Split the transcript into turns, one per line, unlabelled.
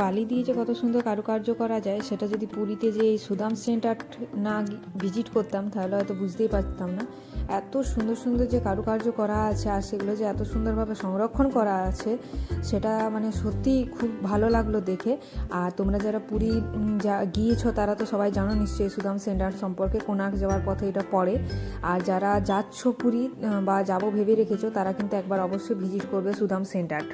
বালি দিয়ে যে কত সুন্দর কারুকার্য করা যায় সেটা যদি পুরীতে যে এই সুদাম সেন্টার না ভিজিট করতাম তাহলে হয়তো বুঝতেই পারতাম না। এত সুন্দর সুন্দর যে কারুকার্য করা আছে আর সেগুলো যে এত সুন্দরভাবে সংরক্ষণ করা আছে সেটা মানে সত্যিই খুব ভালো লাগলো দেখে। আর তোমরা যারা পুরী গিয়েছো তারা তো সবাই জানো নিশ্চয়ই সুদাম সেন্টার সম্পর্কে, কোণার্ক যাওয়ার পথে এটা পড়ে। আর যারা যাচ্ছ পুরী বা যাবো ভেবে রেখেছো তারা কিন্তু একবার অবশ্যই ভিজিট করবে সুদাম সেন্টার।